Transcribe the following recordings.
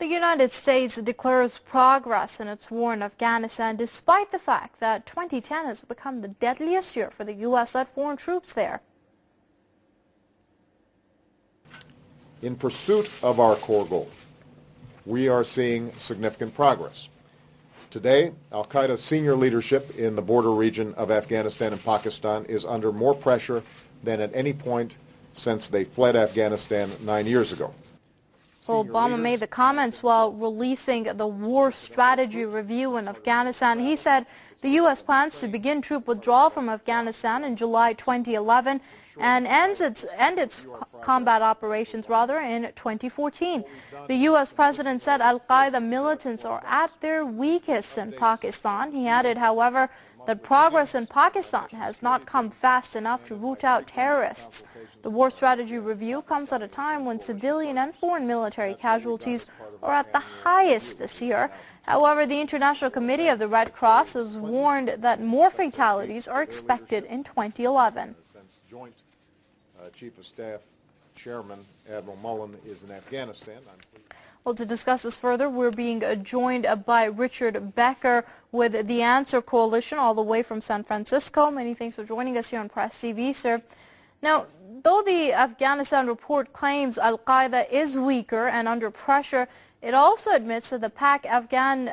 The United States declares progress in its war in Afghanistan despite the fact that 2010 has become the deadliest year for the U.S.-led foreign troops there. In pursuit of our core goal, we are seeing significant progress. Today, al-Qaeda's senior leadership in the border region of Afghanistan and Pakistan is under more pressure than at any point since they fled Afghanistan 9 years ago. Obama made the comments while releasing the War Strategy Review in Afghanistan. He said the U.S. plans to begin troop withdrawal from Afghanistan in July 2011 and end its combat operations in 2014. The U.S. president said al-Qaeda militants are at their weakest in Pakistan. He added, however, that progress in Pakistan has not come fast enough to root out terrorists. The War Strategy Review comes at a time when civilian and foreign military casualties are at the highest this year. However, the International Committee of the Red Cross has warned that more fatalities are expected in 2011. Since Joint Chief of Staff Chairman Admiral Mullen is in Afghanistan. Well, to discuss this further, we're being joined by Richard Becker with the Answer Coalition all the way from San Francisco. Many thanks for joining us here on Press TV, sir. Now, though the Afghanistan report claims al-Qaeda is weaker and under pressure, it also admits that the Pak-Afghan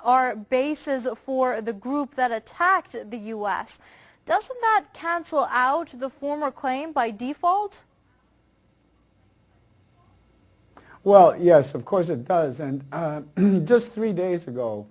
are bases for the group that attacked the U.S. Doesn't that cancel out the former claim by default? Well, yes, of course it does. And just 3 days ago,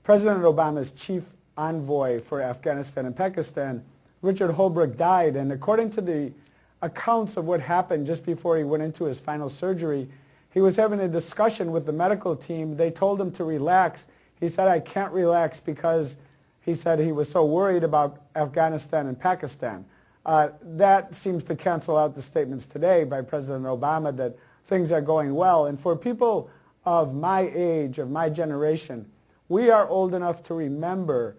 President Obama's chief envoy for Afghanistan and Pakistan, Richard Holbrooke, died. And according to the accounts of what happened just before he went into his final surgery, he was having a discussion with the medical team. They told him to relax. He said, "I can't relax," because he said he was so worried about Afghanistan and Pakistan. That seems to cancel out the statements today by President Obama that things are going well. And for people of my age, of my generation, we are old enough to remember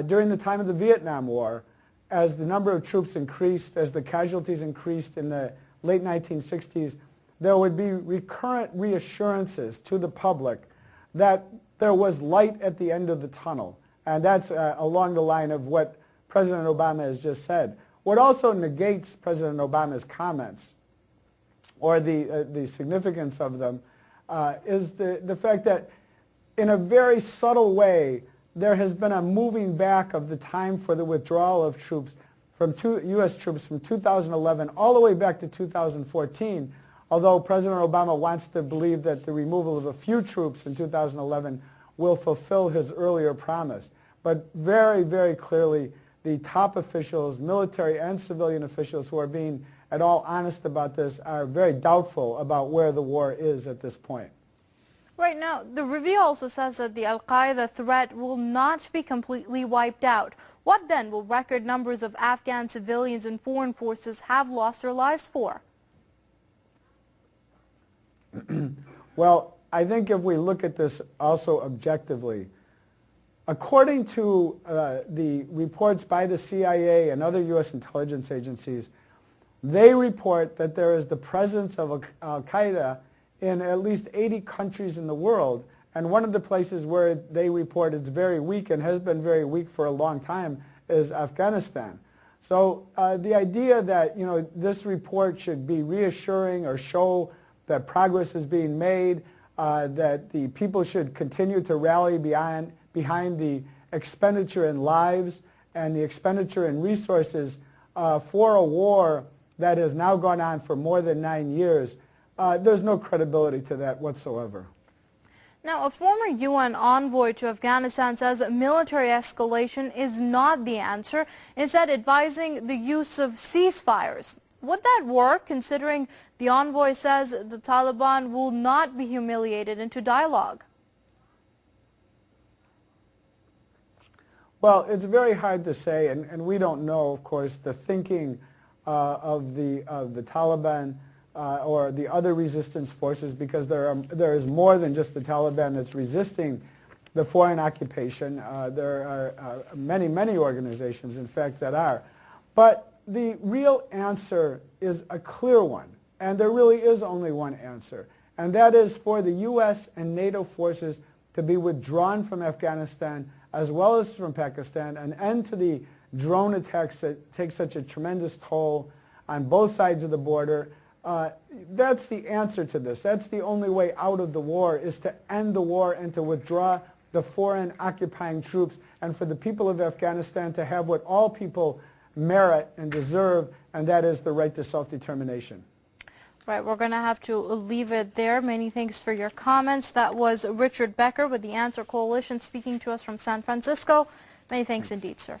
during the time of the Vietnam War, as the number of troops increased, as the casualties increased in the late 1960s, there would be recurrent reassurances to the public that there was light at the end of the tunnel. And that's along the line of what President Obama has just said. What also negates President Obama's comments, or the significance of them, is the fact that in a very subtle way, there has been a moving back of the time for the withdrawal of troops from U.S. troops from 2011 all the way back to 2014, although President Obama wants to believe that the removal of a few troops in 2011 will fulfill his earlier promise. But very, very clearly, the top officials, military and civilian officials who are being at all honest about this, are very doubtful about where the war is at this point. Right now, the review also says that the al-Qaeda threat will not be completely wiped out. What then will record numbers of Afghan civilians and foreign forces have lost their lives for? Well, I think if we look at this also objectively, according to the reports by the CIA and other U.S. intelligence agencies, they report that there is the presence of al-Qaeda in at least 80 countries in the world, and one of the places where they report it's very weak and has been very weak for a long time is Afghanistan. So the idea that this report should be reassuring or show that progress is being made, that the people should continue to rally behind the expenditure in lives and the expenditure in resources for a war that has now gone on for more than 9 years, there's no credibility to that whatsoever. Now, a former UN envoy to Afghanistan says military escalation is not the answer, instead advising the use of ceasefires. Would that work, considering the envoy says the Taliban will not be humiliated into dialogue? Well, it's very hard to say, and we don't know, of course, the thinking of the Taliban or the other resistance forces, because there is more than just the Taliban that's resisting the foreign occupation. There are many, many organizations, in fact, that are. But the real answer is a clear one, and there really is only one answer, and that is for the U.S. and NATO forces to be withdrawn from Afghanistan as well as from Pakistan, an end to the drone attacks that take such a tremendous toll on both sides of the border. That's the answer to this. That's the only way out of the war, is to end the war and to withdraw the foreign occupying troops, and for the people of Afghanistan to have what all people merit and deserve, and that is the right to self-determination. Right, we're going to have to leave it there. Many thanks for your comments. That was Richard Becker with the Answer Coalition speaking to us from San Francisco. Many thanks indeed, sir.